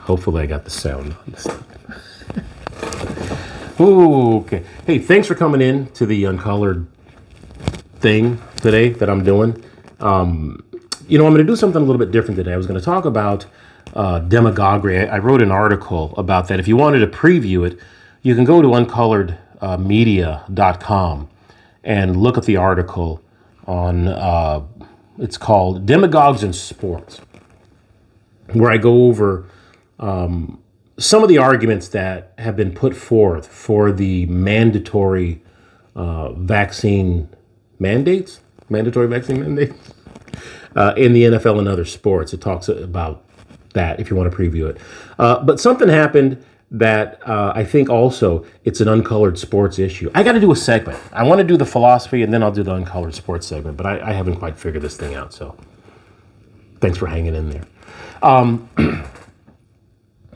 Hopefully I got the sound on this. Ooh, okay. Hey, thanks for coming in to the Uncolored thing today that I'm doing. I'm going to do something a little bit different today. I was going to talk about demagoguery. I wrote an article about that. If you wanted to preview it, you can go to uncoloredmedia.com and look at the article on, it's called Demagogues in Sports, where I go over some of the arguments that have been put forth for the mandatory vaccine mandates in the NFL and other sports. It talks about that if you want to preview it. But something happened that I think also it's an uncolored sports issue. I got to do a segment. I want to do the philosophy and then I'll do the uncolored sports segment, but I haven't quite figured this thing out. So thanks for hanging in there.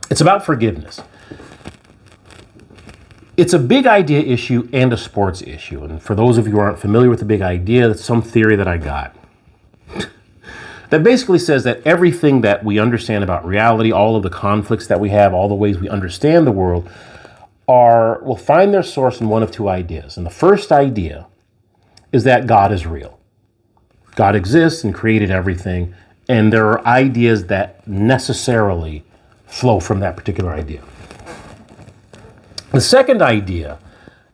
It's about forgiveness. It's a big idea issue and a sports issue. And for those of you who aren't familiar with the big idea, that's some theory that I got that basically says that everything that we understand about reality, all of the conflicts that we have, all the ways we understand the world will find their source in one of two ideas. And the first idea is that God is real. God exists and created everything. And there are ideas that necessarily flow from that particular idea. The second idea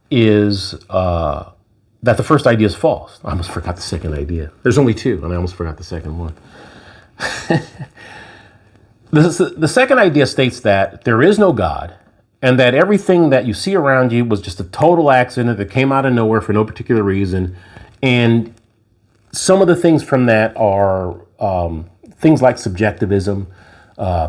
is that the first idea is false. I almost forgot the second idea. There's only two, and I almost forgot the second one. The second idea states that there is no God, and that everything that you see around you was just a total accident that came out of nowhere for no particular reason. And some of the things from that are things like subjectivism.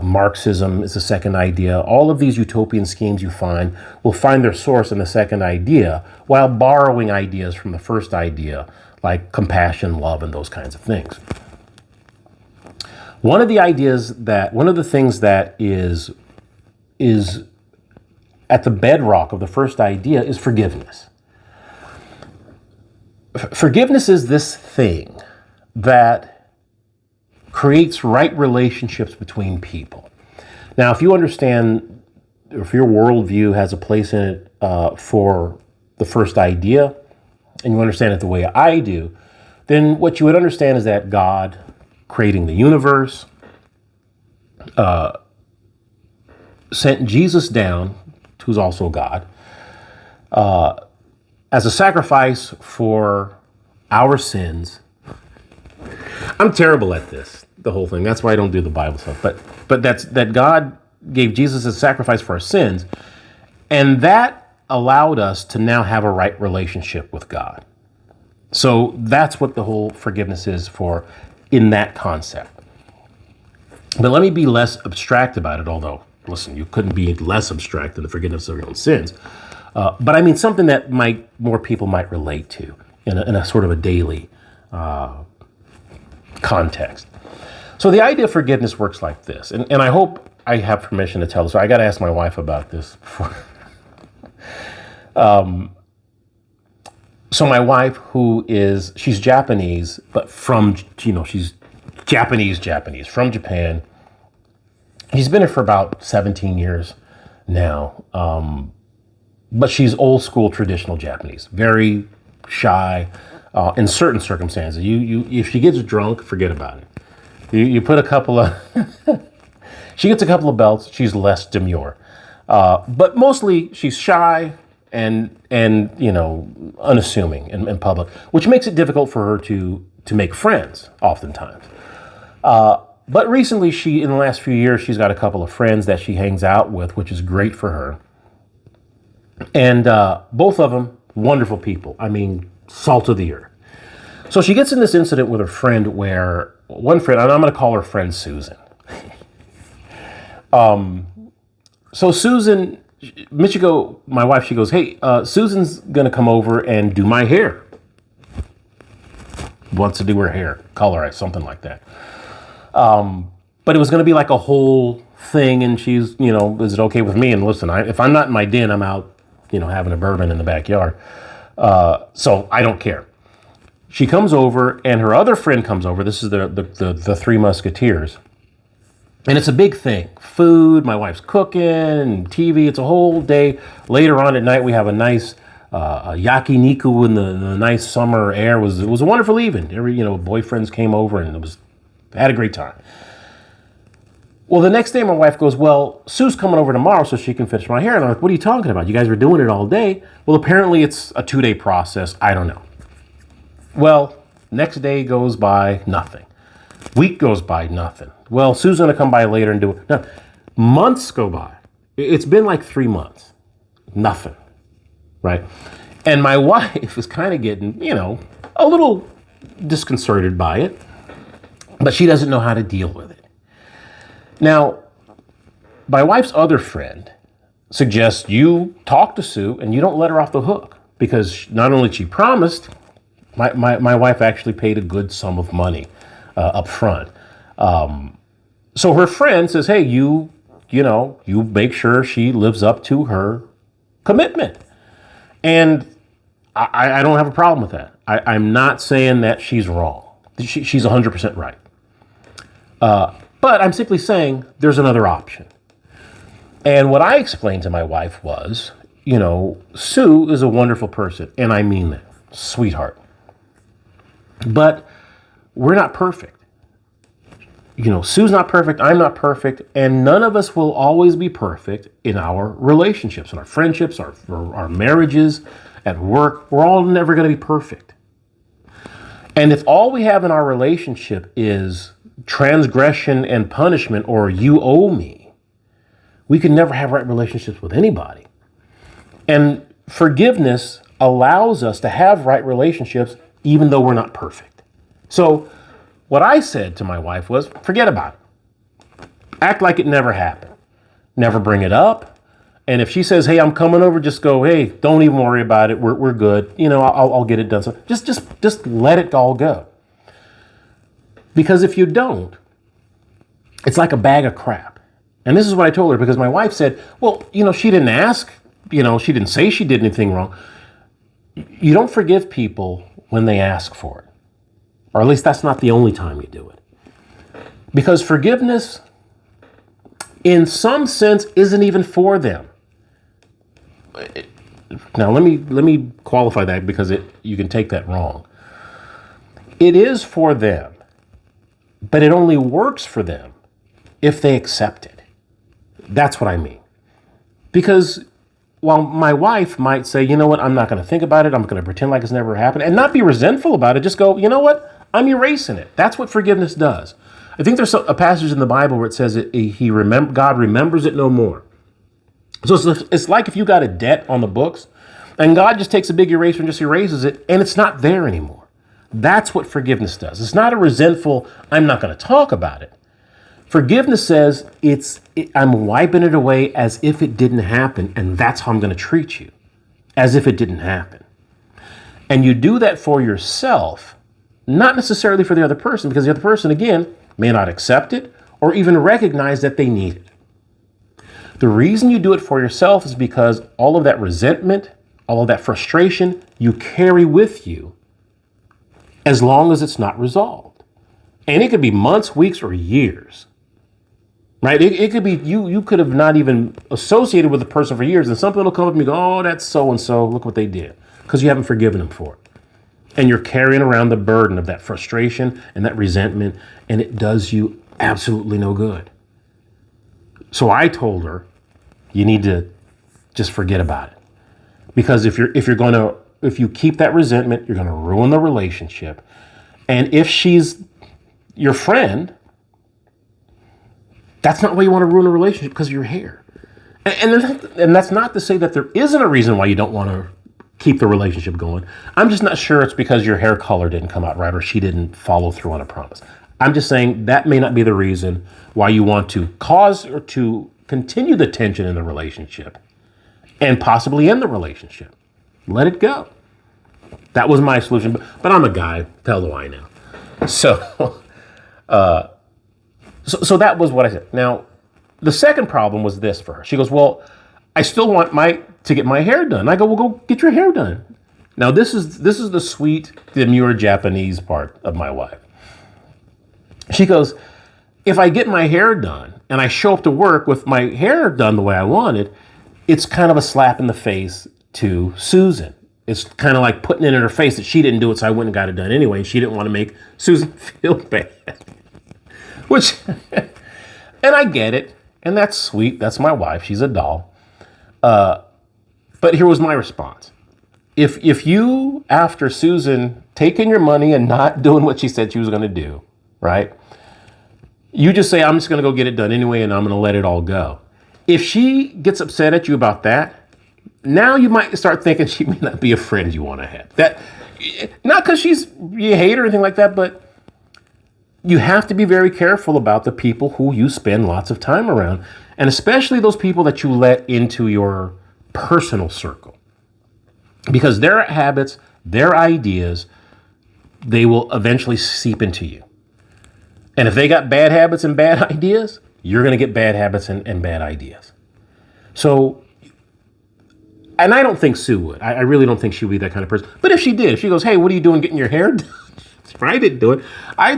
Marxism is the second idea. All of these utopian schemes you find will find their source in the second idea while borrowing ideas from the first idea, like compassion, love, and those kinds of things. One of the things that is at the bedrock of the first idea is forgiveness. Forgiveness is this thing that creates right relationships between people. Now, if you understand, if your worldview has a place in it for the first idea, and you understand it the way I do, then what you would understand is that God, creating the universe, sent Jesus down, who's also God, as a sacrifice for our sins. I'm terrible at this, the whole thing. That's why I don't do the Bible stuff. But that God gave Jesus as a sacrifice for our sins, and that allowed us to now have a right relationship with God. So that's what the whole forgiveness is for in that concept. But let me be less abstract about it, although, listen, you couldn't be less abstract than the forgiveness of your own sins. But I mean something that more people might relate to in a sort of a daily context. So the idea of forgiveness works like this, and I hope I have permission to tell this. So I got to ask my wife about this before. So my wife, she's Japanese, but she's Japanese from Japan. She's been here for about 17 years now, but she's old school traditional Japanese, very shy. In certain circumstances, if she gets drunk, forget about it. You put a couple of, she gets a couple of belts, she's less demure. But mostly she's shy and unassuming in public, which makes it difficult for her to make friends oftentimes. But recently, in the last few years, she's got a couple of friends that she hangs out with, which is great for her. And both of them, wonderful people. I mean, salt of the earth. So she gets in this incident with her friend where one friend, and I'm going to call her friend Susan. So Susan, Michiko, my wife, she goes, hey, Susan's going to come over and do my hair. Wants to do her hair, colorize, something like that. But it was going to be like a whole thing, and she's, is it okay with me? And listen, if I'm not in my den, I'm out, having a bourbon in the backyard. So I don't care. She comes over, and her other friend comes over. This is the Three Musketeers. And it's a big thing. Food, my wife's cooking, TV, it's a whole day. Later on at night, we have a nice yakiniku in the nice summer air. It was a wonderful evening. Boyfriends came over and had a great time. Well, the next day my wife goes, well, Sue's coming over tomorrow so she can finish my hair. And I'm like, what are you talking about? You guys were doing it all day. Well, apparently it's a 2-day process. I don't know. Well, next day goes by, nothing. Week goes by, nothing. Well, Sue's going to come by later and do it. No, months go by. It's been like 3 months. Nothing. Right? And my wife is kind of getting, a little disconcerted by it. But she doesn't know how to deal with it. Now, my wife's other friend suggests you talk to Sue and you don't let her off the hook. Because not only she promised, my wife actually paid a good sum of money up front. So her friend says, hey, you make sure she lives up to her commitment. And I don't have a problem with that. I'm not saying that she's wrong. She's 100% right. But I'm simply saying there's another option. And what I explained to my wife was, Sue is a wonderful person. And I mean that. Sweetheart. But we're not perfect. Sue's not perfect. I'm not perfect. And none of us will always be perfect in our relationships, in our friendships, our marriages, at work. We're all never going to be perfect. And if all we have in our relationship is transgression and punishment, or you owe me, we can never have right relationships with anybody. And forgiveness allows us to have right relationships even though we're not perfect. So what I said to my wife was, forget about it. Act like it never happened. Never bring it up. And if she says, hey, I'm coming over, just go, hey, don't even worry about it. We're good. I'll get it done. So just let it all go. Because if you don't, it's like a bag of crap. And this is what I told her, because my wife said, well, she didn't ask, she didn't say she did anything wrong. You don't forgive people when they ask for it. Or at least that's not the only time you do it. Because forgiveness, in some sense, isn't even for them. Now, let me qualify that, because you can take that wrong. It is for them, but it only works for them if they accept it. That's what I mean. Because while my wife might say, you know what, I'm not going to think about it, I'm going to pretend like it's never happened, and not be resentful about it, just go, you know what, I'm erasing it. That's what forgiveness does. I think there's a passage in the Bible where it says God remembers it no more. So it's like if you got a debt on the books, and God just takes a big eraser and just erases it, and it's not there anymore. That's what forgiveness does. It's not a resentful, I'm not going to talk about it. Forgiveness says I'm wiping it away as if it didn't happen, and that's how I'm going to treat you, as if it didn't happen. And you do that for yourself, not necessarily for the other person, because the other person, again, may not accept it or even recognize that they need it. The reason you do it for yourself is because all of that resentment, all of that frustration, you carry with you as long as it's not resolved. And it could be months, weeks, or years. Right? It could be you could have not even associated with the person for years, and something will come up and you go, oh, that's so-and-so, look what they did. Because you haven't forgiven them for it. And you're carrying around the burden of that frustration and that resentment, and it does you absolutely no good. So I told her, you need to just forget about it. Because if you keep that resentment, you're going to ruin the relationship. And if she's your friend, that's not why you want to ruin a relationship, because of your hair. And that's not to say that there isn't a reason why you don't want to keep the relationship going. I'm just not sure it's because your hair color didn't come out right or she didn't follow through on a promise. I'm just saying that may not be the reason why you want to cause or to continue the tension in the relationship and possibly end the relationship. Let it go. That was my solution. But I'm a guy. Hell do I know. So that was what I said. Now, the second problem was this for her. She goes, well, I still want to get my hair done. I go, well, go get your hair done. Now, this is the sweet, demure Japanese part of my wife. She goes, if I get my hair done and I show up to work with my hair done the way I wanted, it's kind of a slap in the face to Susan. It's kind of like putting it in her face that she didn't do it, so I went and got it done anyway, and she didn't want to make Susan feel bad. Which, and I get it, and that's sweet. That's my wife. She's a doll. But here was my response. If you, after Susan taking your money and not doing what she said she was going to do, right, you just say, I'm just going to go get it done anyway, and I'm going to let it all go. If she gets upset at you about that, now you might start thinking she may not be a friend you want to have. That, not because you hate her or anything like that, but you have to be very careful about the people who you spend lots of time around, and especially those people that you let into your personal circle. Because their habits, their ideas, they will eventually seep into you. And if they got bad habits and bad ideas, you're going to get bad habits and bad ideas. So, and I don't think Sue would. I really don't think she would be that kind of person. But if she did, if she goes, hey, what are you doing getting your hair done? I didn't do it. I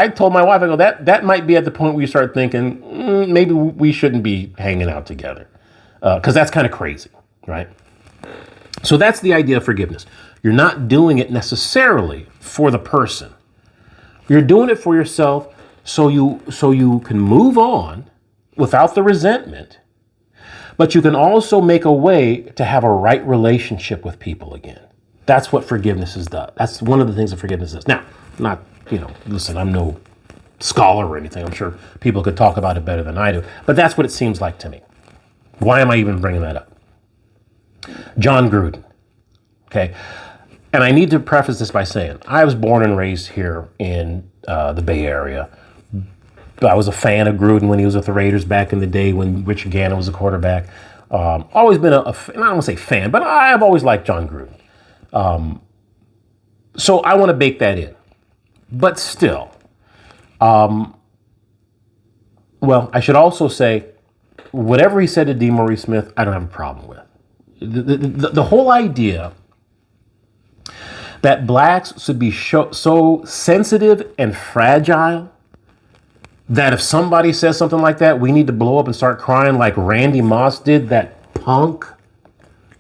told my wife, I go, that might be at the point where you start thinking, maybe we shouldn't be hanging out together. Because that's kind of crazy, right? So that's the idea of forgiveness. You're not doing it necessarily for the person. You're doing it for yourself so you can move on without the resentment, but you can also make a way to have a right relationship with people again. That's what forgiveness is done. That's one of the things that forgiveness is. Now, not, listen, I'm no scholar or anything. I'm sure people could talk about it better than I do, but that's what it seems like to me. Why am I even bringing that up? John Gruden, okay? And I need to preface this by saying, I was born and raised here in the Bay Area. I was a fan of Gruden when he was with the Raiders back in the day when Rich Gannon was the quarterback. Always been I don't want to say fan, but I've always liked John Gruden. So I want to bake that in. But still, well, I should also say, whatever he said to DeMaurice Smith, I don't have a problem with. The whole idea that blacks should be so sensitive and fragile that if somebody says something like that, we need to blow up and start crying like Randy Moss did, that punk.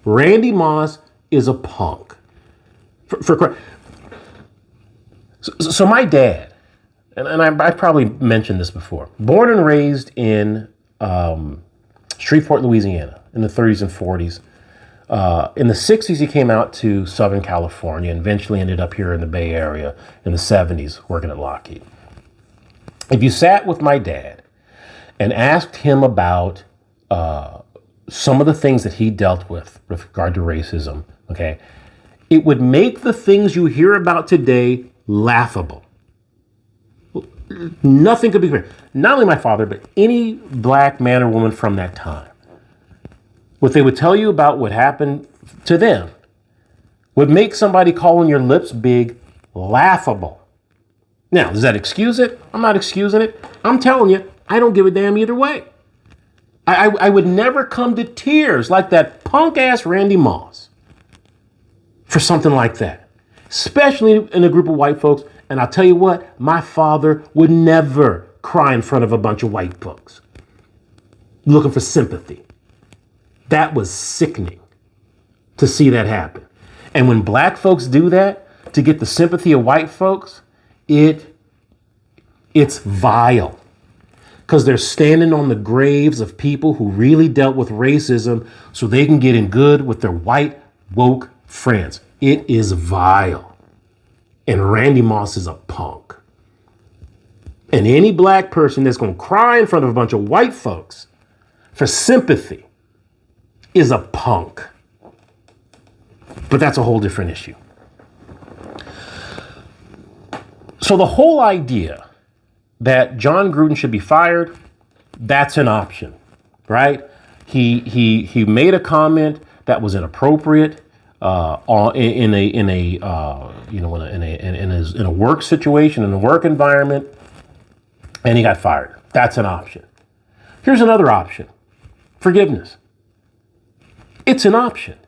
Randy Moss is a punk. So my dad, and I probably mentioned this before, born and raised in Shreveport, Louisiana in the 30s and 40s. In the 60s, he came out to Southern California and eventually ended up here in the Bay Area in the 70s working at Lockheed. If you sat with my dad and asked him about some of the things that he dealt with regard to racism, okay, it would make the things you hear about today laughable. Nothing could be greater. Not only my father, but any black man or woman from that time. What they would tell you about what happened to them would make somebody calling your lips big laughable. Now, does that excuse it? I'm not excusing it. I'm telling you, I don't give a damn either way. I would never come to tears like that punk-ass Randy Moss for something like that, especially in a group of white folks. And I'll tell you what, my father would never cry in front of a bunch of white folks looking for sympathy. That was sickening to see that happen. And when black folks do that to get the sympathy of white folks, it's vile. Because they're standing on the graves of people who really dealt with racism so they can get in good with their white woke friends. It is vile. And Randy Moss is a punk. And any black person that's going to cry in front of a bunch of white folks for sympathy is a punk. But that's a whole different issue. So the whole idea that John Gruden should be fired, that's an option, right? He made a comment that was inappropriate in a work situation, in a work environment, and he got fired. That's an option. Here's another option: forgiveness. It's an option.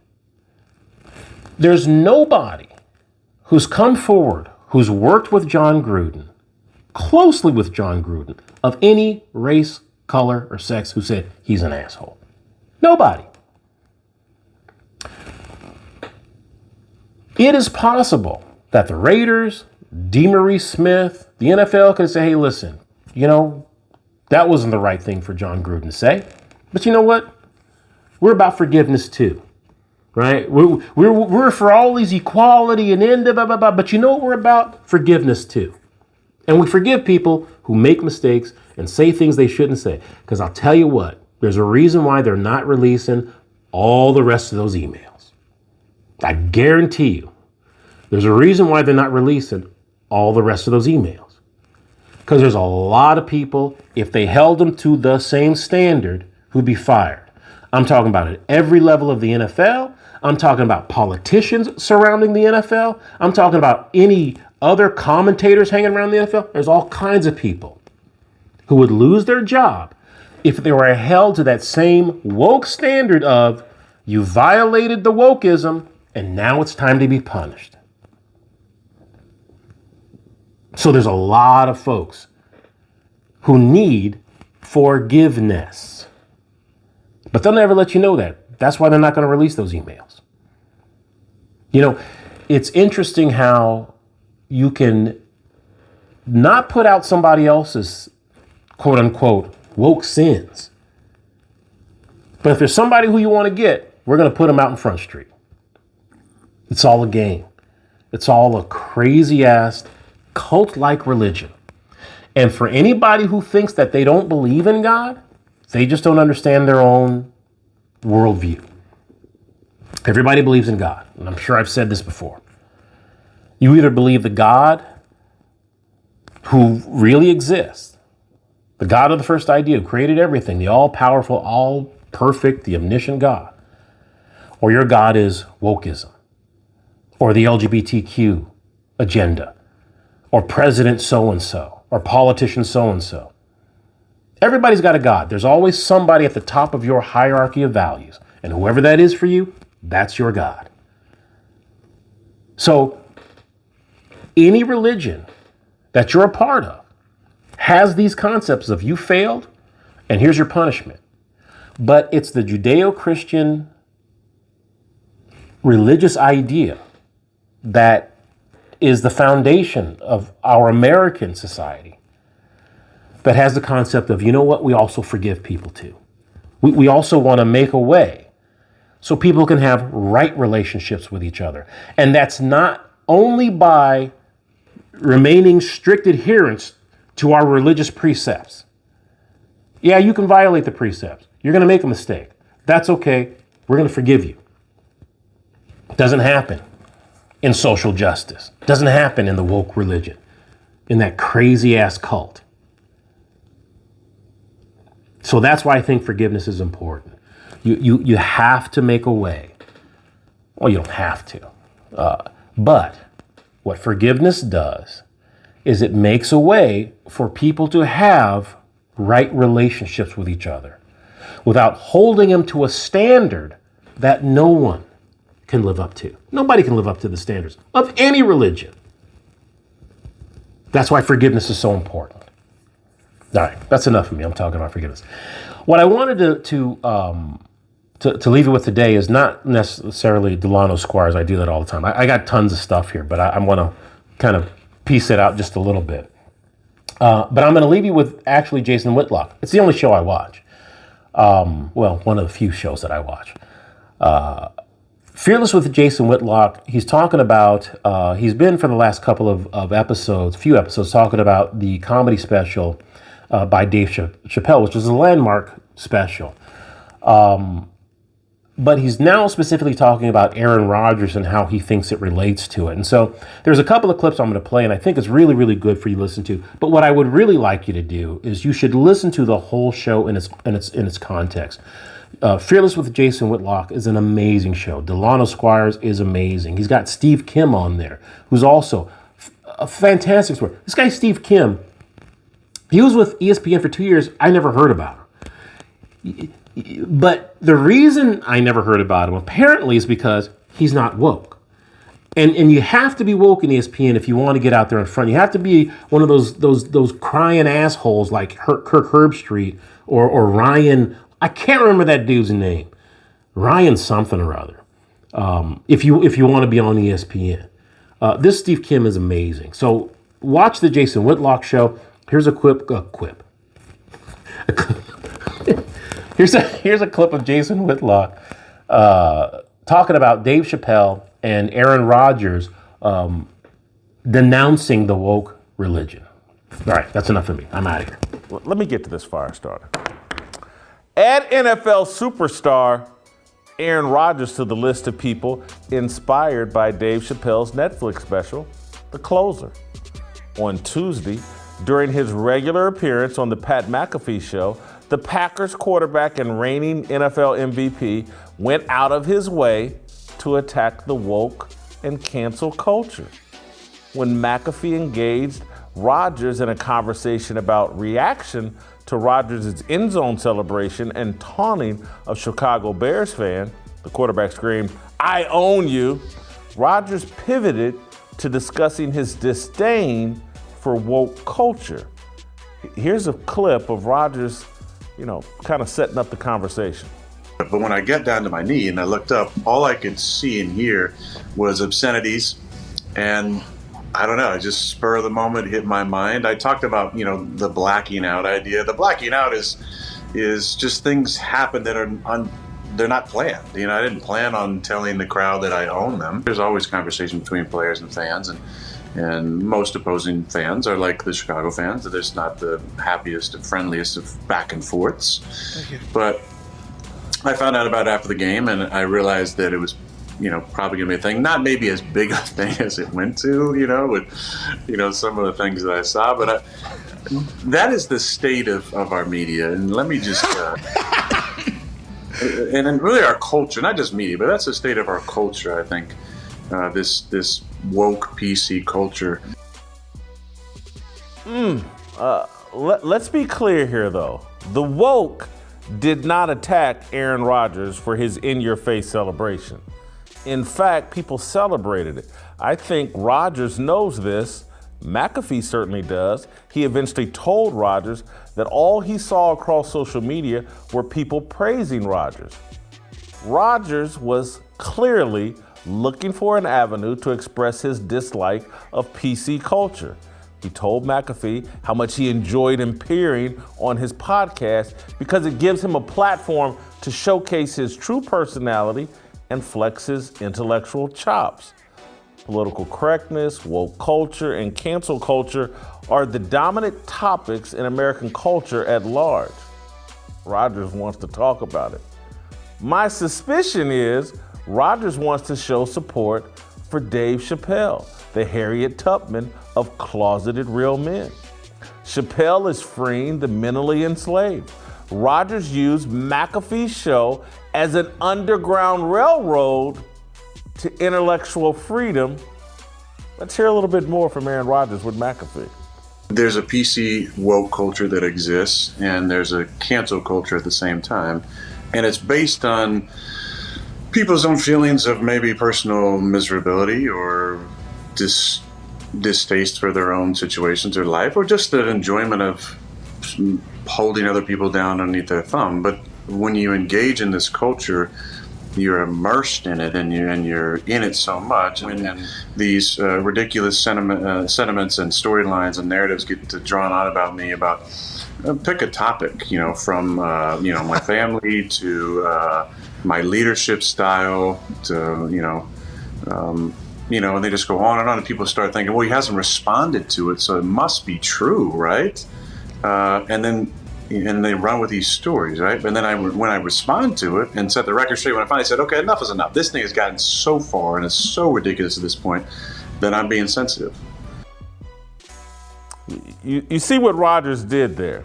There's nobody who's come forward who's worked with John Gruden closely with John Gruden of any race, color, or sex who said he's an asshole. Nobody. It is possible that the Raiders, DeMaurice Smith, the NFL could say, hey, listen, that wasn't the right thing for John Gruden to say. But you know what? We're about forgiveness too, right? We're for all these equality and blah, blah, blah. But you know what we're about? Forgiveness too. And we forgive people who make mistakes and say things they shouldn't say. Because I'll tell you what, there's a reason why they're not releasing all the rest of those emails. I guarantee you, there's a reason why they're not releasing all the rest of those emails. Because there's a lot of people, if they held them to the same standard, who'd be fired. I'm talking about at every level of the NFL. I'm talking about politicians surrounding the NFL. I'm talking about any other commentators hanging around the NFL. There's all kinds of people who would lose their job if they were held to that same woke standard of you violated the wokeism and now it's time to be punished. So there's a lot of folks who need forgiveness. But they'll never let you know that. That's why they're not going to release those emails. It's interesting how you can not put out somebody else's quote unquote woke sins. But if there's somebody who you want to get, we're going to put them out in Front Street. It's all a game. It's all a crazy ass cult-like religion. And for anybody who thinks that they don't believe in God, they just don't understand their own worldview. Everybody believes in God. And I'm sure I've said this before. You either believe the God who really exists, the God of the first idea who created everything, the all-powerful, all-perfect, the omniscient God, or your God is wokeism, or the LGBTQ agenda, or President so-and-so, or politician so-and-so. Everybody's got a God. There's always somebody at the top of your hierarchy of values. And whoever that is for you, that's your God. So any religion that you're a part of has these concepts of you failed and here's your punishment. But it's the Judeo-Christian religious idea that is the foundation of our American society that has the concept of, we also forgive people too. We also want to make a way so people can have right relationships with each other. And that's not only by remaining strict adherence to our religious precepts. Yeah, you can violate the precepts. You're going to make a mistake. That's okay. We're going to forgive you. It doesn't happen in social justice. It doesn't happen in the woke religion, in that crazy ass cult. So that's why I think forgiveness is important. You have to make a way. Well, you don't have to. But what forgiveness does is it makes a way for people to have right relationships with each other without holding them to a standard that no one can live up to. Nobody can live up to the standards of any religion. That's why forgiveness is so important. All right, that's enough of me. I'm talking about forgiveness. What I wanted to leave you with today is not necessarily Delano Squires. I do that all the time. I got tons of stuff here, but I'm going to kind of piece it out just a little bit. But I'm going to leave you with actually Jason Whitlock. It's the only show I watch. One of the few shows that I watch. Fearless with Jason Whitlock. He's talking about, he's been for the last couple of episodes, few episodes, talking about the comedy special by Dave Chappelle, which is a landmark special. But he's now specifically talking about Aaron Rodgers and how he thinks it relates to it. And so there's a couple of clips I'm going to play, and I think it's really, really good for you to listen to. But what I would really like you to do is you should listen to the whole show in its context. Fearless with Jason Whitlock is an amazing show. Delano Squires is amazing. He's got Steve Kim on there, who's also a fantastic story. This guy, Steve Kim, he was with ESPN for 2 years. I never heard about him. But the reason I never heard about him apparently is because he's not woke. And you have to be woke in ESPN if you want to get out there in front. You have to be one of those crying assholes like Kirk Herbstreit or Ryan. I can't remember that dude's name. Ryan something or other. If you want to be on ESPN, this Steve Kim is amazing. So watch the Jason Whitlock show. Here's a quip. Here's a clip of Jason Whitlock talking about Dave Chappelle and Aaron Rodgers denouncing the woke religion. All right, that's enough of me. I'm out of here. Well, let me get to this fire starter. Add NFL superstar Aaron Rodgers to the list of people inspired by Dave Chappelle's Netflix special, The Closer. On Tuesday, during his regular appearance on the Pat McAfee show, the Packers quarterback and reigning NFL MVP went out of his way to attack the woke and cancel culture. When McAfee engaged Rodgers in a conversation about reaction to Rodgers' end zone celebration and taunting of Chicago Bears fan, the quarterback screamed, "I own you." Rodgers pivoted to discussing his disdain for woke culture. Here's a clip of Rodgers, kind of setting up the conversation. But when I got down to my knee and I looked up, all I could see and hear was obscenities. And I don't know, it just spur of the moment hit my mind. I talked about, the blacking out idea. The blacking out is just things happen that they're not planned. I didn't plan on telling the crowd that I own them. There's always conversation between players and fans, and most opposing fans are like the Chicago fans. They're just not the happiest and friendliest of back and forths. But I found out about it after the game, and I realized that it was, probably gonna be a thing. Not maybe as big a thing as it went to, with, some of the things that I saw. But that is the state of our media. And let me just, and really our culture, not just media, but that's the state of our culture, I think. This woke PC culture. Let's be clear here, though. The woke did not attack Aaron Rodgers for his in-your-face celebration. In fact, people celebrated it. I think Rodgers knows this. McAfee certainly does. He eventually told Rodgers that all he saw across social media were people praising Rodgers. Rodgers was clearly looking for an avenue to express his dislike of PC culture. He told McAfee how much he enjoyed appearing on his podcast because it gives him a platform to showcase his true personality and flex his intellectual chops. Political correctness, woke culture, and cancel culture are the dominant topics in American culture at large. Rodgers wants to talk about it. My suspicion is Rodgers wants to show support for Dave Chappelle, the Harriet Tubman of closeted real men. Chappelle is freeing the mentally enslaved. Rodgers used McAfee's show as an underground railroad to intellectual freedom. Let's hear a little bit more from Aaron Rodgers with McAfee. There's a PC woke culture that exists, and there's a cancel culture at the same time. And it's based on people's own feelings of maybe personal miserability or distaste for their own situations or life, or just the enjoyment of holding other people down underneath their thumb. But when you engage in this culture, you're immersed in it, and you're in it so much. And these ridiculous sentiments and storylines and narratives get drawn on about me. About pick a topic, from my family to my leadership style to and they just go on and on, and people start thinking, well, he hasn't responded to it, so it must be true, right? And they run with these stories, right? And then when I respond to it and set the record straight, when I finally said, okay, enough is enough. This thing has gotten so far and it's so ridiculous at this point that I'm being sensitive. You see what Rodgers did there?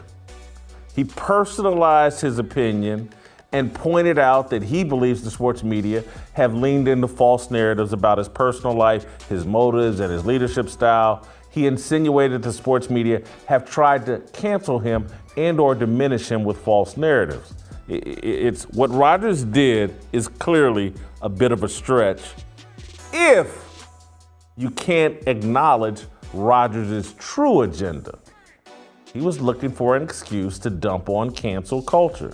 He personalized his opinion and pointed out that he believes the sports media have leaned into false narratives about his personal life, his motives, and his leadership style. He insinuated the sports media have tried to cancel him and or diminish him with false narratives. It's what Rodgers did is clearly a bit of a stretch if you can't acknowledge Rodgers' true agenda. He was looking for an excuse to dump on cancel culture.